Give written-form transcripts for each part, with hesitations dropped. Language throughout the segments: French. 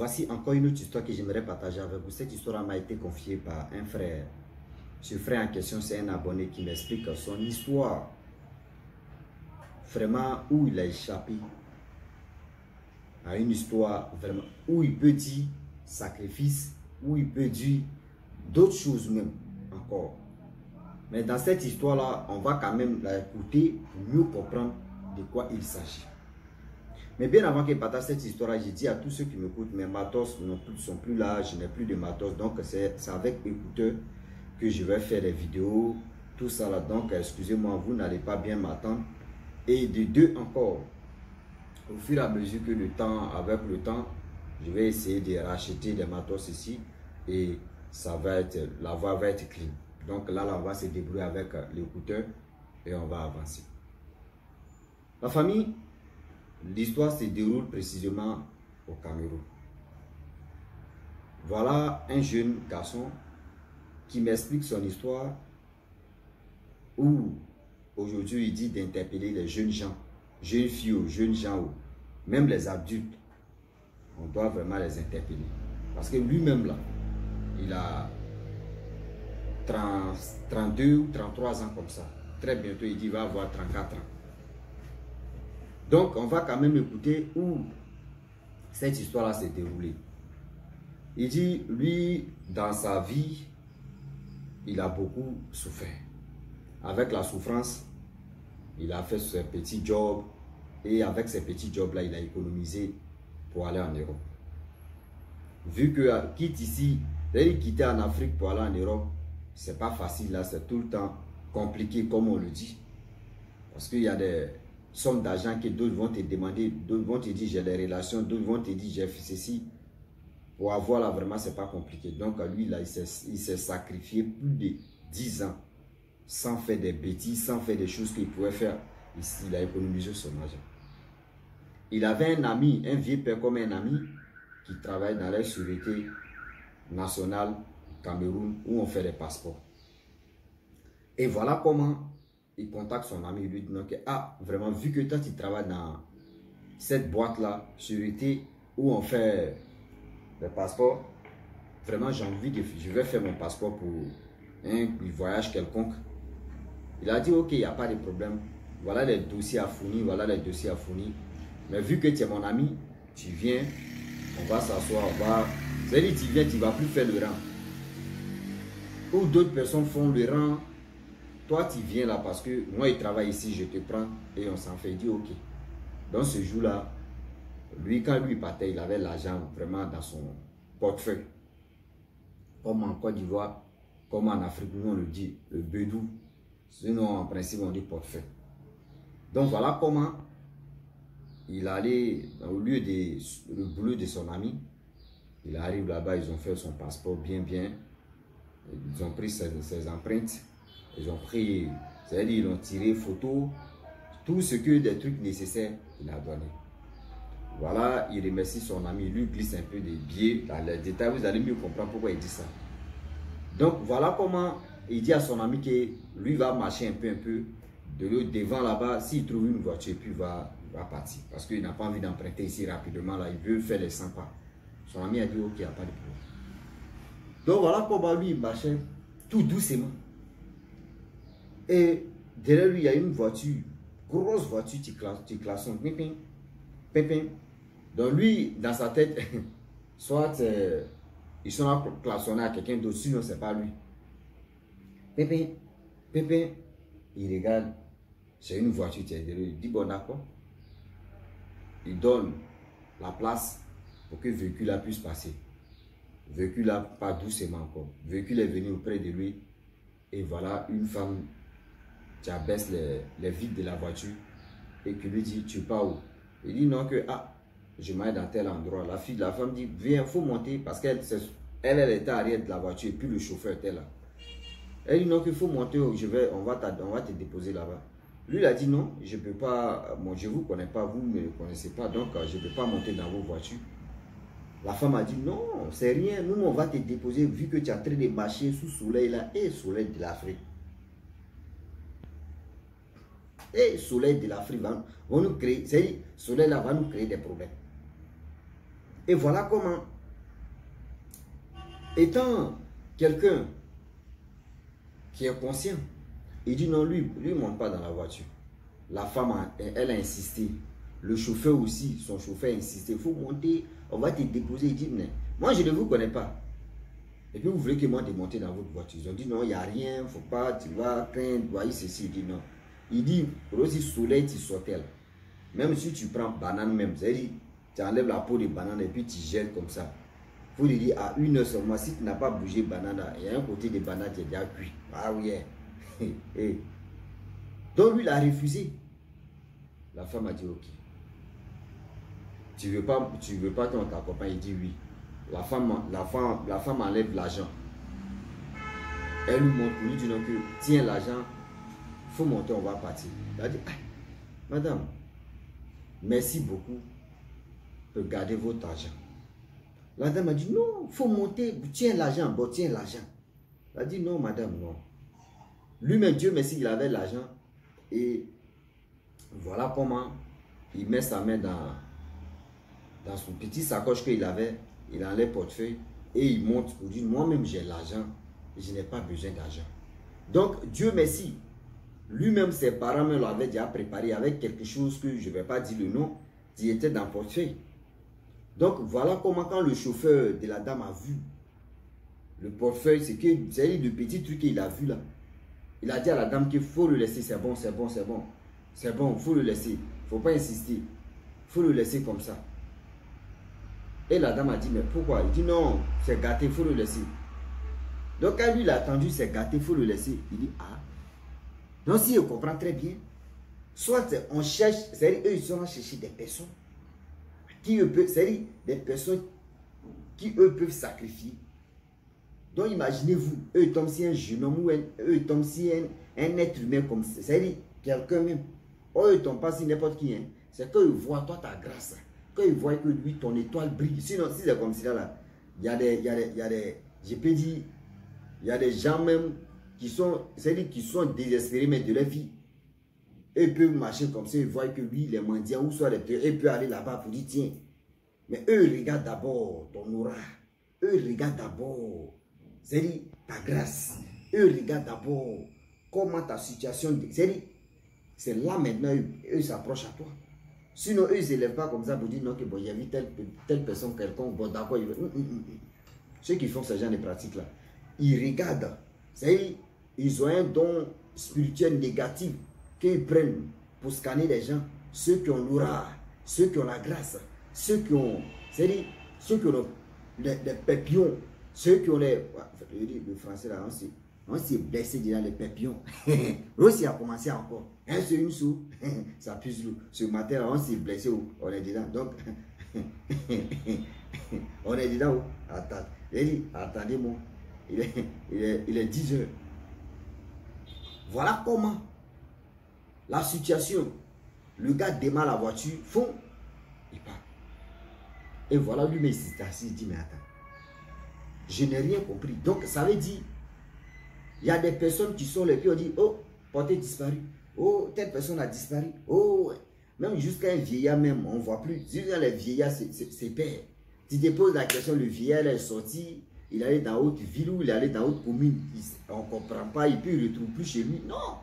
Voici encore une autre histoire que j'aimerais partager avec vous. Cette histoire m'a été confiée par un frère. Ce frère en question, c'est un abonné qui m'explique son histoire. Vraiment, où il a échappé à une histoire vraiment où il peut dire sacrifice, où il peut dire d'autres choses même encore. Mais dans cette histoire-là, on va quand même l'écouter pour mieux comprendre de quoi il s'agit. Mais bien avant qu'il partage cette histoire-là, j'ai dit à tous ceux qui m'écoutent, mes matos ne sont plus là, je n'ai plus de matos, donc c'est avec écouteurs que je vais faire les vidéos, tout ça là. Donc excusez-moi, vous n'allez pas bien m'attendre. Et de deux encore, au fur et à mesure que avec le temps, je vais essayer de racheter des matos ici et ça va être, la voix va être clean. Donc là, on va se débrouiller avec l'écouteur et on va avancer. La famille, l'histoire se déroule précisément au Cameroun. Voilà un jeune garçon qui m'explique son histoire où aujourd'hui il dit d'interpeller les jeunes gens, jeunes filles ou jeunes gens ou même les adultes. On doit vraiment les interpeller. Parce que lui-même là, il a 32 ou 33 ans comme ça. Très bientôt, il dit qu'il va avoir 34 ans. Donc, on va quand même écouter où cette histoire-là s'est déroulée. Il dit, lui, dans sa vie, il a beaucoup souffert. Avec la souffrance, il a fait ses petits jobs. Et avec ces petits jobs-là, il a économisé pour aller en Europe. Vu que quitte ici, quitter en Afrique pour aller en Europe, c'est pas facile là, c'est tout le temps compliqué comme on le dit. Parce qu'il y a des sommes d'argent que d'autres vont te demander, d'autres vont te dire j'ai des relations, d'autres vont te dire j'ai fait ceci. Pour avoir là, vraiment, c'est pas compliqué. Donc lui, là, il s'est sacrifié plus de 10 ans sans faire des bêtises, sans faire des choses qu'il pouvait faire. Ici, il a économisé son argent. Il avait un ami, un vieux père comme un ami, qui travaille dans la sécurité nationale Cameroun où on fait des passeports. Et voilà comment il contacte son ami, il lui dit que, ah, vraiment, vu que toi tu travailles dans cette boîte-là, sécurité où on fait des passeports, vraiment j'ai envie de, je vais faire mon passeport pour un voyage quelconque. Il a dit, ok, il n'y a pas de problème. Voilà les dossiers à fournir, voilà les dossiers à fournir. Mais vu que tu es mon ami, tu viens, on va s'asseoir, on va... C'est-à-dire, tu viens, tu ne vas plus faire le rang. Ou d'autres personnes font le rang, toi tu viens là parce que moi il travaille ici, je te prends et on s'en fait. Il dit ok. Dans ce jour-là, lui quand lui partait, il avait l'argent vraiment dans son portefeuille. Comme en Côte d'Ivoire, comme en Afrique, nous on le dit, le bédou. Sinon en principe on dit portefeuille. Donc voilà comment il allait, au lieu de le boulot de son ami, il arrive là-bas, ils ont fait son passeport bien. Ils ont pris ses empreintes, ils ont pris, c'est-à-dire ils ont tiré photo, tout ce que des trucs nécessaires, il a donné. Voilà, il remercie son ami, il lui glisse un peu des billets, dans les détails, vous allez mieux comprendre pourquoi il dit ça. Donc voilà comment il dit à son ami que lui va marcher un peu, de l'autre devant là-bas, s'il trouve une voiture, puis il va partir. Parce qu'il n'a pas envie d'emprunter ici rapidement, là, il veut faire les 100 pas. Son ami a dit, ok, il n'y a pas de problème. Donc voilà comment lui il marchait tout doucement. Et derrière lui, il y a une voiture, grosse voiture, tu klaxonnes, pépin. Donc lui, dans sa tête, soit ils sont là pour klaxonner à quelqu'un d'autre, sinon c'est pas lui. Pépin, il regarde, c'est une voiture, tu es derrière lui, il dit bon d'accord. Il donne la place pour que le véhicule là puisse passer. Le véhicule là pas doucement encore. Le véhicule est venu auprès de lui. Et voilà une femme qui abaisse les vitres de la voiture et qui lui dit tu pars où? Il dit non que ah je m'aille dans tel endroit. La femme dit viens, il faut monter parce qu'elle était arrière de la voiture et puis le chauffeur était là. Elle dit non qu'il faut monter, on va te déposer là-bas. Lui il a dit non, je ne peux pas, moi je ne vous connais pas, vous ne me connaissez pas, donc je ne peux pas monter dans vos voitures. La femme a dit non, c'est rien, nous on va te déposer vu que tu es en train de marcher sous le soleil là, et le soleil de l'Afrique. Et le soleil de l'Afrique va nous créer, c'est-à-dire le soleil là va nous créer des problèmes. Et voilà comment, étant quelqu'un qui est conscient, il dit non, lui ne monte pas dans la voiture. La femme, elle a insisté. Le chauffeur aussi, son chauffeur a insisté. Il faut monter, on va te déposer. Il dit, mais moi je ne vous connais pas. Et puis vous voulez que moi démonte dans votre voiture. Ils ont dit non, il n'y a rien, il ne faut pas, tu vas craindre, voyez ceci. Il dit non. Il dit, aussi soleil, tu sortais là. Même si tu prends banane même, c'est-à-dire, tu enlèves la peau de banane et puis tu jettes comme ça. Il faut lui dire à 1 heure seulement, si tu n'as pas bougé banane, il y a un côté de banane qui est déjà cuit. Ah oui. Donc lui, il a refusé. La femme a dit ok. Tu veux pas qu'on t'accompagne? Il dit oui. La femme enlève l'argent. Elle lui montre, lui dit non que tiens l'argent, il faut monter, on va partir. Elle a dit, ah, madame, merci beaucoup pour garder votre argent. La dame a dit non, il faut monter, tiens l'argent, bon tiens l'argent. Elle a dit non madame, non. Lui-même, Dieu merci, il avait l'argent. Et voilà comment il met sa main dans son petit sacoche qu'il avait. Il enlève le portefeuille et il monte pour dire moi-même j'ai l'argent et je n'ai pas besoin d'argent. Donc Dieu merci, lui-même ses parents me l'avaient déjà préparé avec quelque chose que je ne vais pas dire le nom, qui était dans le portefeuille. Donc voilà comment quand le chauffeur de la dame a vu le portefeuille, c'est le petit truc qu'il a vu là. Il a dit à la dame qu'il faut le laisser, c'est bon, c'est bon, c'est bon. C'est bon, il faut le laisser. Il ne faut pas insister. Il faut le laisser comme ça. Et la dame a dit, mais pourquoi? Il dit, non, c'est gâté, il faut le laisser. Donc quand lui, il a attendu, c'est gâté, il faut le laisser. Il dit, ah. Donc si il comprend très bien, soit on cherche, c'est-à-dire eux, ils sont à chercher des personnes qui, eux, peuvent, c'est-à-dire des personnes qui, eux, peuvent sacrifier. Donc imaginez-vous, eux, ils tombent si un jeune homme ou eux, ils tombent si un être humain comme ça, c'est-à-dire quelqu'un même. Eux, ils ne tombent pas si n'importe qui. Hein. C'est qu'ils voient toi ta grâce. Quand ils voient que lui, ton étoile brille. Sinon, si c'est comme ça, là, il y a des, je peux dire, il y a des gens même qui sont, c'est-à-dire qui sont désespérés, mais de leur vie. Et ils peuvent marcher comme ça, ils voient que lui, les mendiants, ou soit les peurs, ils peuvent aller là-bas pour dire, tiens. Mais eux, ils regardent d'abord ton aura. Eux, ils regardent d'abord, c'est-à-dire ta grâce. Eux, ils regardent d'abord comment ta situation, c'est-à-dire, c'est là maintenant, eux s'approchent à toi. Sinon, eux, ils ne s'élèvent pas comme ça pour dire non, que bon, il y a vu telle personne, quelconque, bon, d'accord, ceux qui font ce genre de pratiques-là, ils regardent, c'est-à-dire, ils ont un don spirituel négatif qu'ils prennent pour scanner les gens, ceux qui ont l'aura, ceux qui ont la grâce, ceux qui ont, c'est-à-dire, ceux qui ont les papillons, ceux qui ont les, le français là, on s'est blessé déjà les papillons. Aussi a commencé encore. Un sur une sou, ça pue lourd. Ce matin, là, on s'est blessé, on est dedans. Donc, on est dedans. Attendez-moi. Il est 10 heures. Voilà comment la situation. Le gars démarre la voiture, fond, il part. Et voilà, lui, mais il s'est assis, il dit, mais attends, je n'ai rien compris. Donc, ça veut dire, il y a des personnes qui sont là, puis on dit, oh, portée disparu. Oh, telle personne a disparu. Oh, même jusqu'à un vieillard même, on ne voit plus. Jusqu'à les vieillards, c'est père. Tu te poses la question, le vieillard est sorti, il allait dans haute ville ou il allait dans haute commune. On ne comprend pas, et puis il ne retrouve plus chez lui. Non,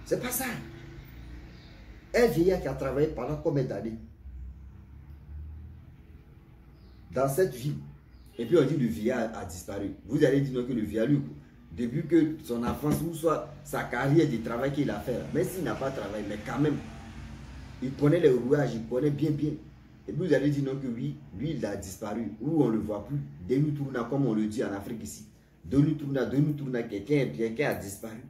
c'est pas ça. Un vieillard qui a travaillé pendant combien d'années dans cette ville, et puis on dit le vieillard a disparu. Vous allez dire que le vieillard, lui, depuis que son enfance ou soit sa carrière de travail qu'il a fait, même s'il n'a pas travaillé, mais quand même, il connaît les rouages, il connaît bien. Et puis vous allez dire non que oui, lui il a disparu, ou on ne le voit plus. De nous tourna, comme on le dit en Afrique ici. De nous tourna, quelqu'un a disparu.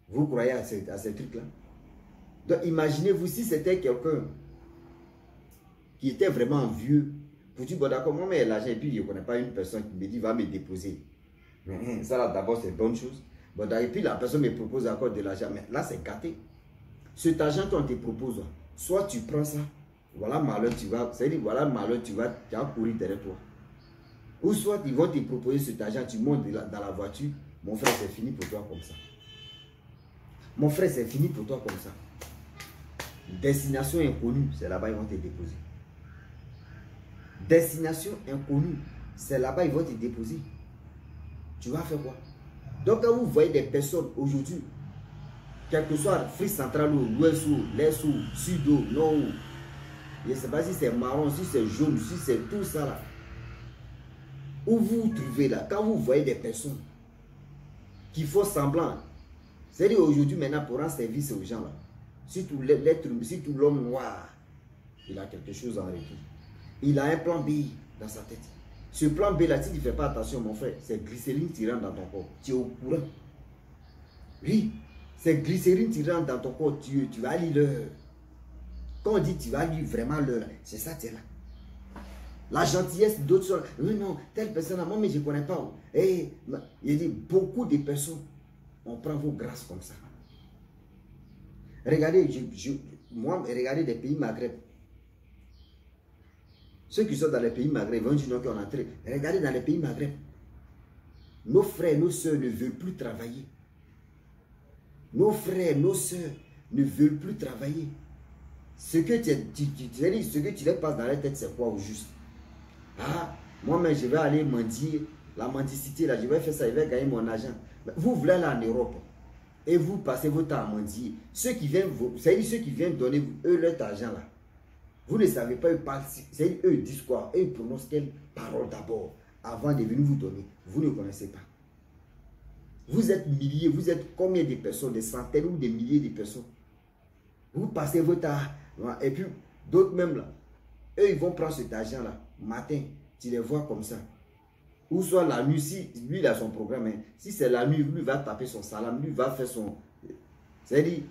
Vous croyez à ces trucs-là? Donc imaginez-vous si c'était quelqu'un qui était vraiment vieux, pour dire, bon d'accord, moi mais l'argent, et puis je ne connais pas une personne qui me dit, va me déposer. Ça là d'abord c'est une bonne chose. Bon, et puis la personne me propose encore de l'argent, mais là c'est gâté. Cet argent qu'on te propose, soit tu prends ça, voilà malheur tu vas, c'est-à-dire voilà malheur tu vas courir derrière toi. Ou soit ils vont te proposer cet argent, tu montes dans la voiture, mon frère c'est fini pour toi comme ça. Mon frère c'est fini pour toi comme ça. Destination inconnue, c'est là-bas ils vont te déposer. Destination inconnue. C'est là-bas ils vont te déposer. Tu vas faire quoi? Donc quand vous voyez des personnes aujourd'hui, quel que soit l'Afrique centrale ou l'Ouest ou l'Est ou Sud ou Nord, je ne sais pas si c'est marron, si c'est jaune, si c'est tout ça là. Où vous vous trouvez là, quand vous voyez des personnes qui font semblant, c'est-à-dire aujourd'hui maintenant pour rendre service aux gens là, surtout l'homme noir, il a quelque chose en retour. Il a un plan B dans sa tête. Ce plan B là, si tu ne fais pas attention mon frère, c'est glycérine qui rentre dans ton corps. Tu es au courant. Oui, c'est glycérine qui rentre dans ton corps. Tu vas lire l'heure. Quand on dit tu vas lire vraiment l'heure, c'est ça, tu es là. La gentillesse d'autres choses. Oui, non, telle personne, moi, mais je ne connais pas. Et il dit beaucoup de personnes, on prend vos grâces comme ça. Regardez, regardez des pays Maghreb. Ceux qui sont dans les pays Maghreb vont dire qu'on est entré. Regardez dans les pays Maghreb. Nos frères, nos soeurs ne veulent plus travailler. Nos frères, nos soeurs ne veulent plus travailler. Ce que tu leur passes dans la tête, c'est quoi au juste? Ah, moi-même, je vais aller mendier. La mendicité, là, je vais faire ça, je vais gagner mon argent. Vous voulez aller en Europe et vous passez votre temps à mendier. Ceux qui viennent, c'est-à-dire ceux qui viennent donner, eux, leur argent, là. Vous ne savez pas, eux parlent, c'est-à-dire eux disent quoi? Eux prononcent quelle parole d'abord avant de venir vous donner. Vous ne connaissez pas. Vous êtes milliers, vous êtes combien de personnes, des centaines ou des milliers de personnes. Vous passez votre temps, et puis d'autres même là, eux ils vont prendre cet argent là, matin, tu les vois comme ça. Ou soit la nuit, si lui il a son programme, hein, si c'est la nuit, lui va taper son salam, lui va faire son... C'est-à-dire,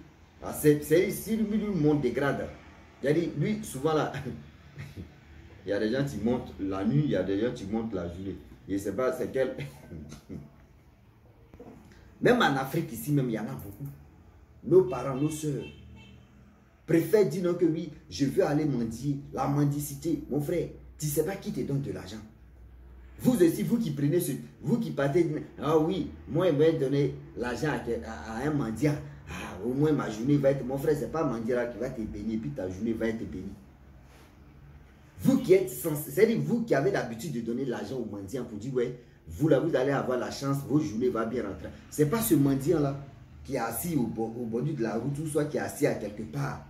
si lui monte des grades, c'est-à-dire, lui souvent là, il y a des gens qui montent la nuit, il y a des gens qui montent la journée. Je ne sais pas c'est quel... Même en Afrique ici, même il y en a beaucoup. Nos parents, nos soeurs préfèrent dire non que oui, je veux aller mendier. La mendicité, mon frère, tu ne sais pas qui te donne de l'argent. Vous aussi, vous qui prenez ce... Vous qui partez, ah oui, moi je vais donner l'argent à un mendiant. Ah, au moins ma journée va être... Mon frère, ce n'est pas un mendiant qui va te bénir, puis ta journée va être bénie. Vous qui êtes censé... C'est-à-dire vous qui avez l'habitude de donner l'argent aux mendiants pour dire, ouais, vous là, vous allez avoir la chance, vos journées vont bien rentrer. Ce n'est pas ce mendiant-là qui est assis au bord de la route ou soit qui est assis à quelque part,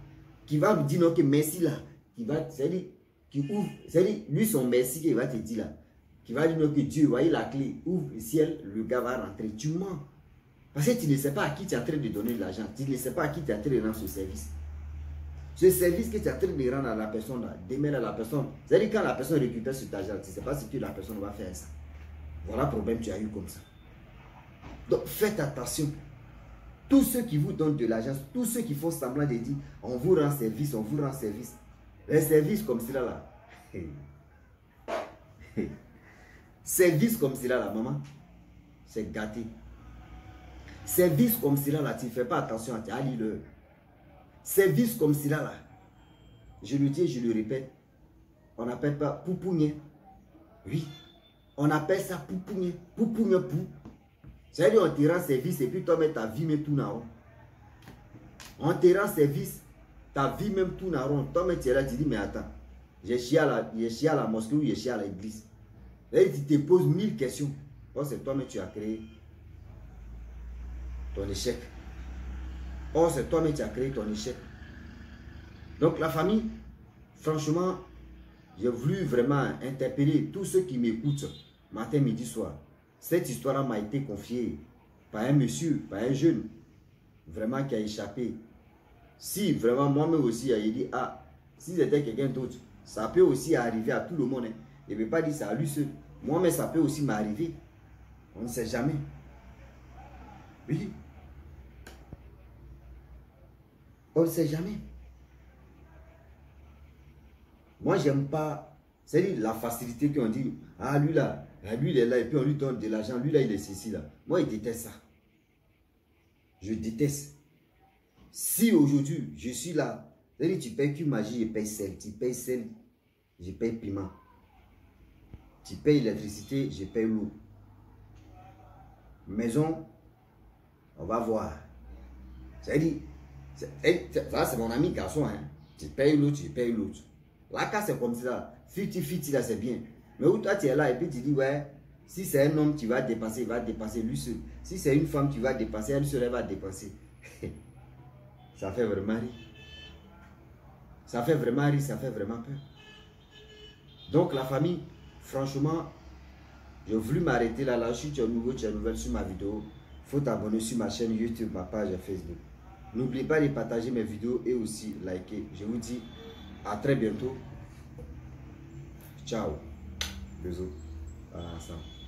qui va vous dire non que merci là, qui va, c'est-à-dire, qui ouvre, c'est-à-dire, lui son merci qu'il va te dire là, qui va dire non que Dieu, voyez la clé, ouvre le ciel, le gars va rentrer. Tu mens. Parce que tu ne sais pas à qui tu es en train de donner de l'argent, tu ne sais pas à qui tu es en train de rendre ce service. Ce service que tu es en train de rendre à la personne là, demain à la personne, c'est-à-dire quand la personne récupère cet argent, tu ne sais pas ce que la personne va faire ça. Voilà le problème que tu as eu comme ça. Donc faites attention. Tous ceux qui vous donnent de l'argent, tous ceux qui font semblant de dire on vous rend service, on vous rend service. Les services comme cela là. Service comme cela là, maman, c'est gâté. Service comme cela là, tu ne fais pas attention à tes le. Service comme cela là, je le dis et je le répète, on n'appelle pas poupougné. Oui. On appelle ça poupougné. Poupougné pou. C'est-à-dire on te rend service et puis toi même ta vie même tout na rond. On te rend service, ta vie même tout na rond. Toi même tu es là, tu dis mais attends, j'ai chié à la mosquée ou j'ai chié à l'église. Là tu te poses 1000 questions. Or c'est toi même tu as créé ton échec. Or c'est toi même tu as créé ton échec. Donc la famille, franchement, j'ai voulu vraiment interpeller tous ceux qui m'écoutent matin, midi, soir. Cette histoire m'a été confiée par un monsieur, par un jeune, vraiment qui a échappé. Si vraiment moi-même aussi, il dit, ah, si c'était quelqu'un d'autre, ça peut aussi arriver à tout le monde. Hein. Il ne veut pas dire ça à lui seul. Moi-même, ça peut aussi m'arriver. On ne sait jamais. Oui. On ne sait jamais. Moi, j'aime pas, c'est la facilité qu'on dit, ah lui là, lui il est là et puis on lui donne de l'argent, lui là il est ceci là. Moi, je déteste ça. Je déteste. Si aujourd'hui, je suis là, c'est-à-dire tu payes qu'une magie, je paye sel, tu payes sel, je paye piment. Tu payes électricité, je paye l'eau. Maison, on va voir. C'est-à-dire, ça c'est mon ami garçon, hein. Tu payes l'autre, je paye l'autre. La cas c'est comme ça. 50-50 là, c'est bien. Mais où toi, tu es là et puis tu dis, ouais, si c'est un homme, tu vas dépasser, il va dépasser lui seul. Si c'est une femme, tu vas dépasser, elle seule, elle va dépasser. Ça fait vraiment rire. Ça fait vraiment rire, ça fait vraiment peur. Donc la famille, franchement, j'ai voulu m'arrêter là. Là, si tu es nouveau, tu es nouvelle sur ma vidéo, il faut t'abonner sur ma chaîne YouTube, ma page Facebook. N'oubliez pas de partager mes vidéos et aussi liker. Je vous dis à très bientôt. Ciao. Bisous. Ensemble.